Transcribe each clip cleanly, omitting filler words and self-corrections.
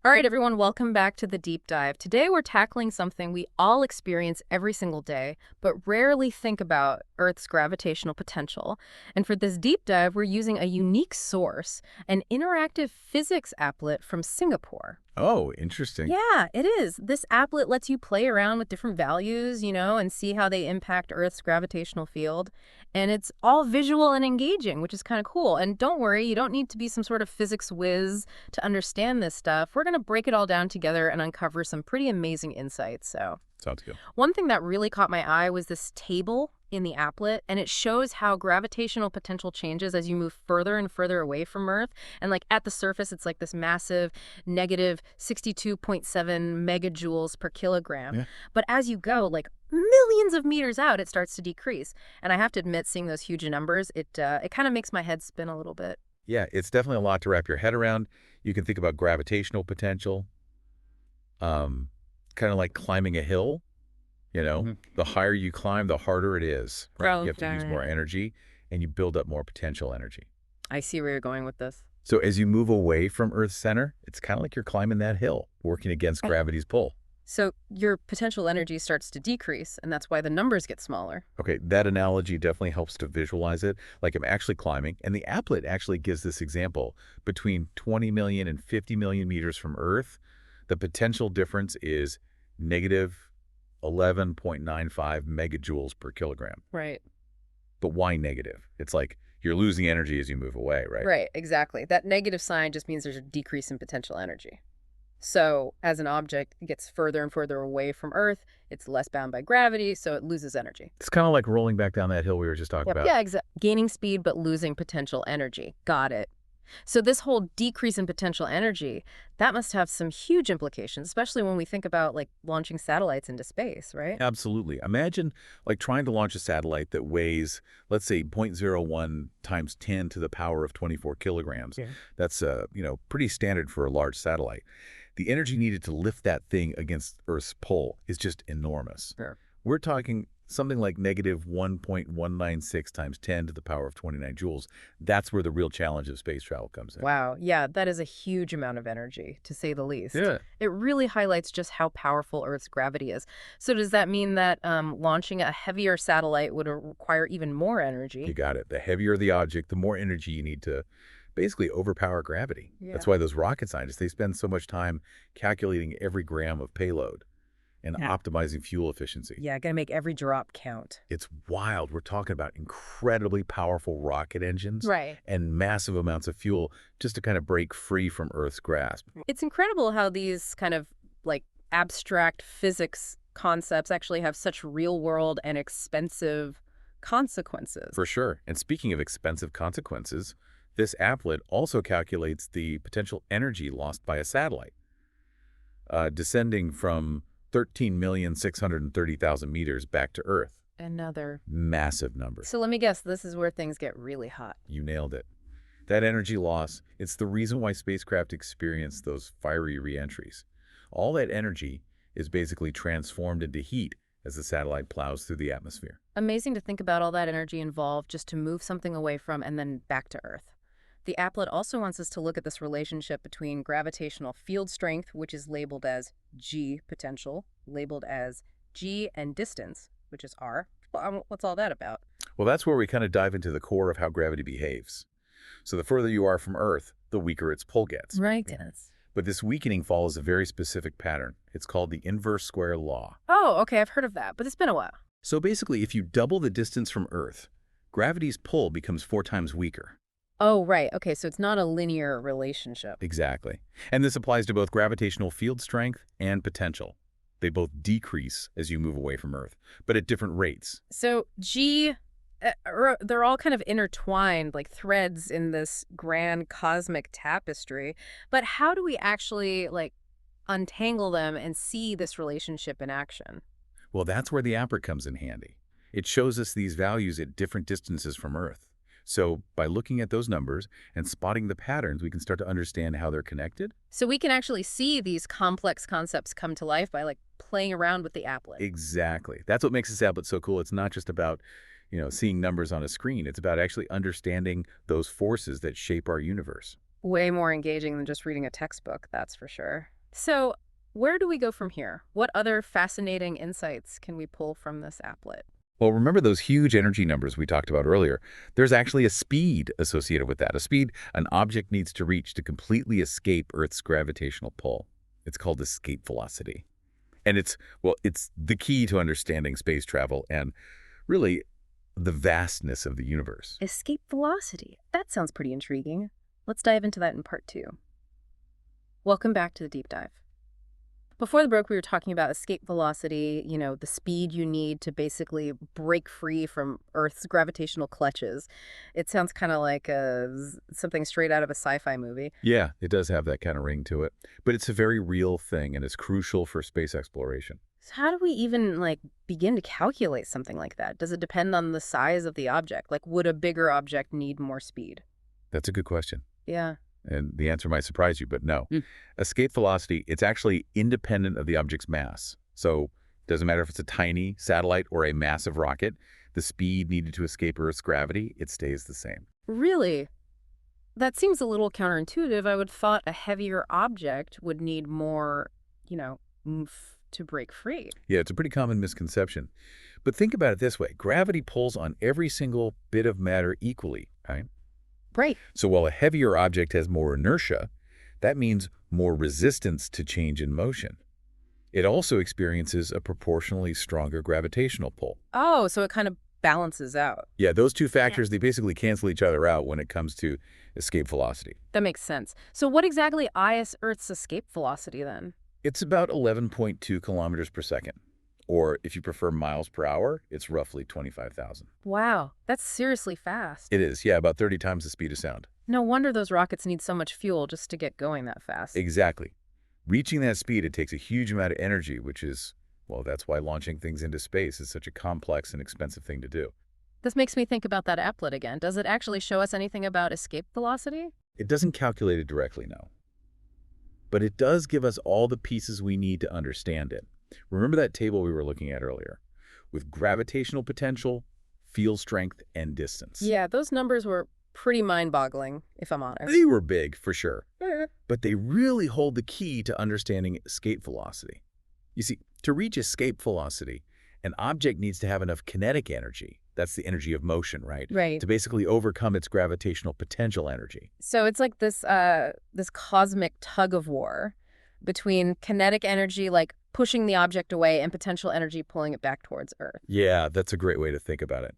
All right, everyone, welcome back to the deep dive. Today we're tackling something we all experience every single day, but rarely think about Earth's gravitational potential. And for this deep dive, we're using a unique source, an interactive physics applet from Singapore. Oh, interesting. Yeah, it is. This applet lets you play around with different values, and see how they impact Earth's gravitational field. And it's all visual and engaging, which is kind of cool. And don't worry, you don't need to be some sort of physics whiz to understand this stuff. We're going to break it all down together and uncover some pretty amazing insights. So, Sounds good. one thing that really caught my eye was this table in the applet, and it shows how gravitational potential changes as you move further and further away from Earth. And like at the surface, it's like this massive negative 62.7 megajoules per kilogram. Yeah. But as you go, like millions of meters out, it starts to decrease. And I have to admit, seeing those huge numbers, it kind of makes my head spin a little bit. Yeah, it's definitely a lot to wrap your head around. You can think about gravitational potential, um, kind of like climbing a hill. The higher you climb, the harder it is. Right? Oh, You have to use more energy, and you build up more potential energy. I see where you're going with this. So as you move away from Earth's center, it's kind of like you're climbing that hill, working against gravity's pull. So your potential energy starts to decrease, and that's why the numbers get smaller. Okay, that analogy definitely helps to visualize it, like I'm actually climbing. And the applet actually gives this example. Between 20 million and 50 million meters from Earth, the potential difference is negative 11.95 megajoules per kilogram. Right. But why negative? It's like you're losing energy as you move away, right? Right, exactly. That negative sign just means there's a decrease in potential energy. So as an object gets further and further away from Earth, it's less bound by gravity, so it loses energy. It's kind of like rolling back down that hill we were just talking Yep. about. Yeah, exactly. Gaining speed but losing potential energy. Got it. So this whole decrease in potential energy, that must have some huge implications, especially when we think about like launching satellites into space, right? Absolutely. Imagine like trying to launch a satellite that weighs, let's say, 0.01 times 10 to the power of 24 kilograms. Yeah. That's, pretty standard for a large satellite. The energy needed to lift that thing against Earth's pull is just enormous. Sure. We're talking something like negative 1.196 times 10 to the power of 29 joules. That's where the real challenge of space travel comes in. Wow. Yeah, that is a huge amount of energy, to say the least. Yeah. It really highlights just how powerful Earth's gravity is. So does that mean that launching a heavier satellite would require even more You energy? got it. The heavier the object, the more energy you need to basically overpower gravity. Yeah. That's why those rocket scientists, they spend so much time calculating every gram of payload and Yeah. optimizing fuel efficiency. Yeah, gotta make every drop count. It's wild. We're talking about incredibly powerful rocket engines Right. and massive amounts of fuel just to kind of break free from Earth's grasp. It's incredible how these kind of like abstract physics concepts actually have such real world and expensive consequences. For sure. And speaking of expensive consequences, this applet also calculates the potential energy lost by a satellite, descending from 13,630,000 meters back to Earth. Another. Massive number. So let me guess, this is where things get really hot. You nailed it. That energy loss, it's the reason why spacecraft experience those fiery reentries. All that energy is basically transformed into heat as the satellite plows through the atmosphere. Amazing to think about all that energy involved just to move something away from and then back to Earth. The applet also wants us to look at this relationship between gravitational field strength, which is labeled as G potential, labeled as G, and distance, which is R. Well, what's all that about? Well, that's where we kind of dive into the core of how gravity behaves. So the further you are from Earth, the weaker its pull gets. Right. Yes. But this weakening follows a very specific pattern. It's called the inverse square law. Oh, okay, I've heard of that, but it's been a while. So basically, if you double the distance from Earth, gravity's pull becomes 4 times weaker. Oh, right. Okay, so it's not a linear relationship. Exactly. And this applies to both gravitational field strength and potential. They both decrease as you move away from Earth, but at different rates. So they're all kind of intertwined like threads in this grand cosmic tapestry. But how do we actually like untangle them and see this relationship in action? Well, that's where the applet comes in handy. It shows us these values at different distances from Earth. So by looking at those numbers and spotting the patterns, we can start to understand how they're connected. So we can actually see these complex concepts come to life by like playing around with the applet. Exactly. That's what makes this applet so cool. It's not just about, seeing numbers on a screen. It's about actually understanding those forces that shape our universe. Way more engaging than just reading a textbook, that's for sure. So, where do we go from here? What other fascinating insights can we pull from this applet? Well, remember those huge energy numbers we talked about earlier? There's actually a speed associated with that, a speed an object needs to reach to completely escape Earth's gravitational pull. It's called escape velocity. And it's the key to understanding space travel and really the vastness of the universe. Escape velocity. That sounds pretty intriguing. Let's dive into that in part two. Welcome back to the deep dive. Before the break, we were talking about escape velocity, the speed you need to basically break free from Earth's gravitational clutches. It sounds kind of like something straight out of a sci-fi movie. Yeah, it does have that kind of ring to it. But it's a very real thing, and it's crucial for space exploration. So how do we even begin to calculate something like that? Does it depend on the size of the object? Like, would a bigger object need more speed? That's a good question. Yeah. And the answer might surprise you, but no. Mm. Escape velocity, it's actually independent of the object's mass. So it doesn't matter if it's a tiny satellite or a massive rocket, the speed needed to escape Earth's gravity, it stays the same. Really? That seems a little counterintuitive. I would have thought a heavier object would need more, oomph to break free. Yeah, it's a pretty common misconception. But think about it this way. Gravity pulls on every single bit of matter equally, right? Right. So while a heavier object has more inertia, that means more resistance to change in motion. It also experiences a proportionally stronger gravitational pull. Oh, so it kind of balances out. Yeah, those two factors, they basically cancel each other out when it comes to escape velocity. That makes sense. So what exactly is Earth's escape velocity then? It's about 11.2 kilometers per second. Or if you prefer miles per hour, it's roughly 25,000. Wow, that's seriously fast. It is, yeah, about 30 times the speed of sound. No wonder those rockets need so much fuel just to get going that fast. Exactly. Reaching that speed, it takes a huge amount of energy, which is, well, that's why launching things into space is such a complex and expensive thing to do. This makes me think about that applet again. Does it actually show us anything about escape velocity? It doesn't calculate it directly, no. But it does give us all the pieces we need to understand it. Remember that table we were looking at earlier? With gravitational potential, field strength, and distance. Yeah, those numbers were pretty mind-boggling, if I'm honest. They were big, for sure. But they really hold the key to understanding escape velocity. You see, to reach escape velocity, an object needs to have enough kinetic energy. That's the energy of motion, right? Right. To basically overcome its gravitational potential energy. So it's like this cosmic tug of war between kinetic energy, like pushing the object away, and potential energy pulling it back towards Earth. Yeah, that's a great way to think about it.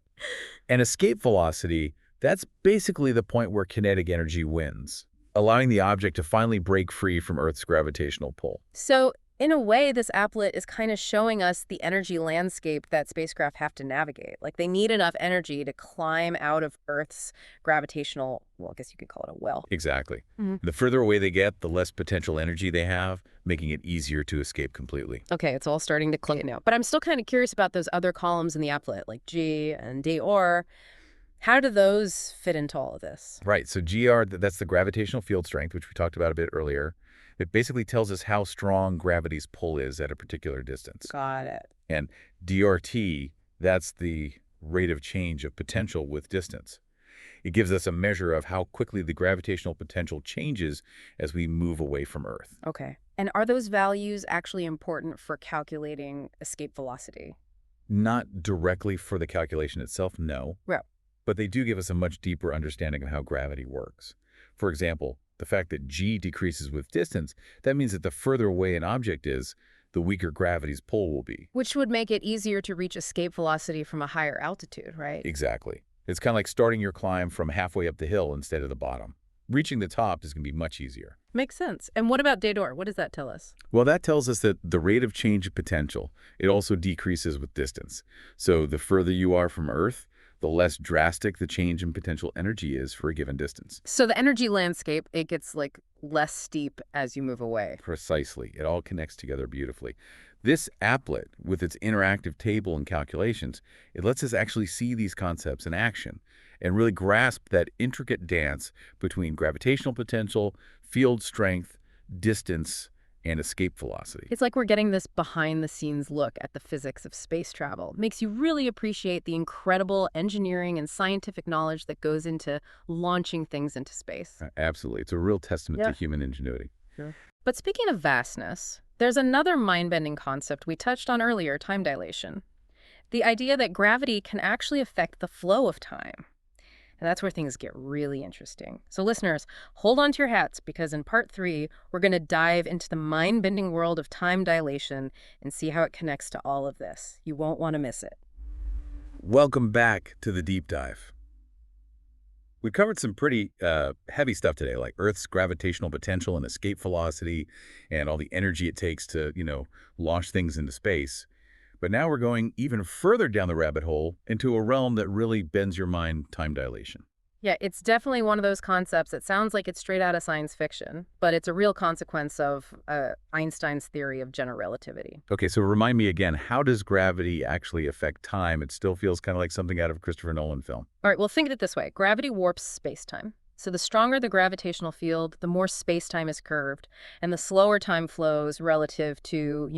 And escape velocity, that's basically the point where kinetic energy wins, allowing the object to finally break free from Earth's gravitational pull. So in a way, this applet is kind of showing us the energy landscape that spacecraft have to navigate. Like they need enough energy to climb out of Earth's gravitational, well, I guess you could call it a well. Exactly. Mhm. The further away they get, the less potential energy they have, making it easier to escape completely. Okay, it's all starting to click now. But I'm still kind of curious about those other columns in the applet, like G and DOR. How do those fit into all of this? Right, so GR, that's the gravitational field strength, which we talked about a bit earlier. It basically tells us how strong gravity's pull is at a particular distance. Got it. And DRT, that's the rate of change of potential with distance. It gives us a measure of how quickly the gravitational potential changes as we move away from Earth. Okay. And are those values actually important for calculating escape velocity? Not directly for the calculation itself, no. Right. But they do give us a much deeper understanding of how gravity works. For example, the fact that G decreases with distance, that means that the further away an object is, the weaker gravity's pull will be. Which would make it easier to reach escape velocity from a higher altitude, right? Exactly. It's kind of like starting your climb from halfway up the hill instead of the bottom. Reaching the top is going to be much easier. Makes sense. And what about DOR? What does that tell us? Well, that tells us that the rate of change of potential, it also decreases with distance. So the further you are from Earth, the less drastic the change in potential energy is for a given distance. So the energy landscape, it gets less steep as you move away. Precisely. It all connects together beautifully. This applet, with its interactive table and calculations, it lets us actually see these concepts in action and really grasp that intricate dance between gravitational potential, field strength, distance, and escape velocity. It's like we're getting this behind-the-scenes look at the physics of space travel. Makes you really appreciate the incredible engineering and scientific knowledge that goes into launching things into space. Absolutely. It's a real testament to Yeah, human ingenuity. sure. But speaking of vastness, there's another mind-bending concept we touched on earlier, time dilation. The idea that gravity can actually affect the flow of time. And that's where things get really interesting. So, listeners, hold on to your hats because in part 3, we're going to dive into the mind bending world of time dilation and see how it connects to all of this. You won't want to miss it. Welcome back to the deep dive. We covered some pretty heavy stuff today, like Earth's gravitational potential and escape velocity and all the energy it takes to, launch things into space. But now we're going even further down the rabbit hole into a realm that really bends your mind, time dilation. Yeah, it's definitely one of those concepts that sounds like it's straight out of science fiction, but it's a real consequence of Einstein's theory of general relativity. Okay, so remind me again, how does gravity actually affect time? It still feels kind of like something out of a Christopher Nolan film. All right, well, think of it this way. Gravity warps space-time. So the stronger the gravitational field, the more space-time is curved, and the slower time flows relative to,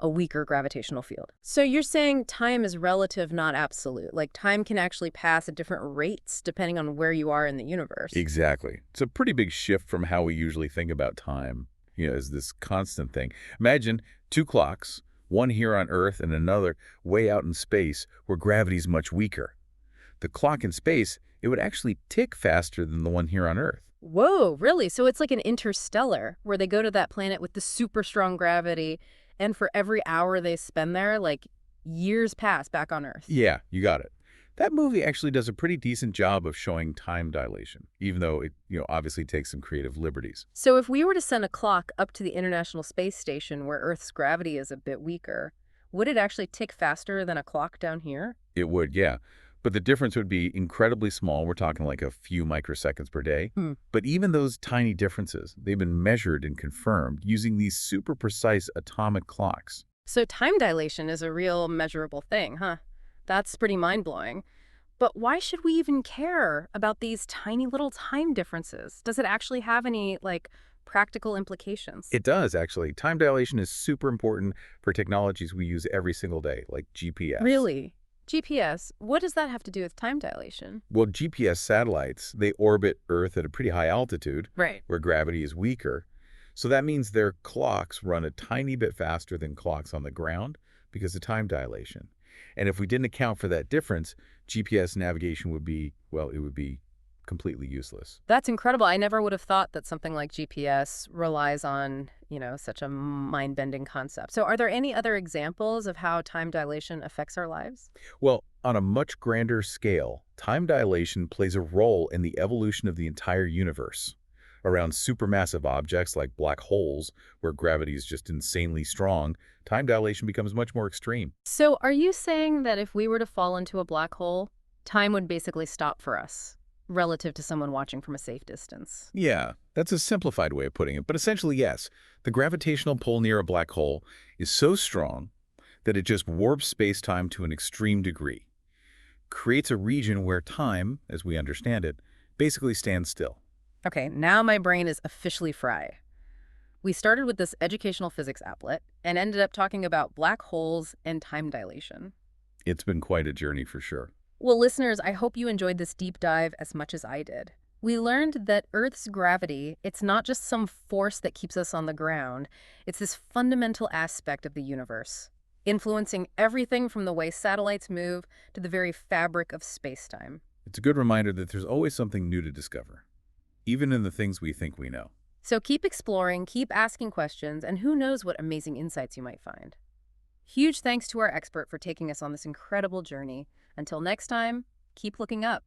a weaker gravitational field. So you're saying time is relative, not absolute. Like time can actually pass at different rates depending on where you are in the universe. Exactly. It's a pretty big shift from how we usually think about time, as this constant thing. Imagine two clocks, one here on Earth and another way out in space where gravity's much weaker. The clock in space, it would actually tick faster than the one here on Earth. Whoa, really? So it's like an interstellar where they go to that planet with the super strong gravity, and for every hour they spend there, like years pass back on Earth. Yeah, you got it. That movie actually does a pretty decent job of showing time dilation, even though it, obviously takes some creative liberties. So if we were to send a clock up to the International Space Station where Earth's gravity is a bit weaker, would it actually tick faster than a clock down here? It would, yeah. But the difference would be incredibly small. We're talking like a few microseconds per day. Hmm. But even those tiny differences, they've been measured and confirmed using these super precise atomic clocks. So time dilation is a real measurable thing, huh? That's pretty mind-blowing. But why should we even care about these tiny little time differences? Does it actually have any, practical implications? It does, actually. Time dilation is super important for technologies we use every single day, like GPS. Really? GPS, what does that have to do with time dilation? Well, GPS satellites, they orbit Earth at a pretty high altitude, Right. where gravity is weaker. So that means their clocks run a tiny bit faster than clocks on the ground because of time dilation. And if we didn't account for that difference, GPS navigation would be, well, it would be completely useless. That's incredible. I never would have thought that something like GPS relies on, such a mind-bending concept. So are there any other examples of how time dilation affects our lives? Well, on a much grander scale, time dilation plays a role in the evolution of the entire universe. Around supermassive objects like black holes, where gravity is just insanely strong, time dilation becomes much more extreme. So are you saying that if we were to fall into a black hole, time would basically stop for us, relative to someone watching from a safe distance? Yeah, that's a simplified way of putting it, but essentially, yes. The gravitational pull near a black hole is so strong that it just warps space-time to an extreme degree, creates a region where time, as we understand it, basically stands still. Okay, now my brain is officially fried. We started with this educational physics applet and ended up talking about black holes and time dilation. It's been quite a journey for sure. Well, listeners, I hope you enjoyed this deep dive as much as I did. We learned that Earth's gravity, it's not just some force that keeps us on the ground. It's this fundamental aspect of the universe, influencing everything from the way satellites move to the very fabric of space-time. It's a good reminder that there's always something new to discover, even in the things we think we know. So keep exploring, keep asking questions, and who knows what amazing insights you might find. Huge thanks to our expert for taking us on this incredible journey. Until next time, keep looking up.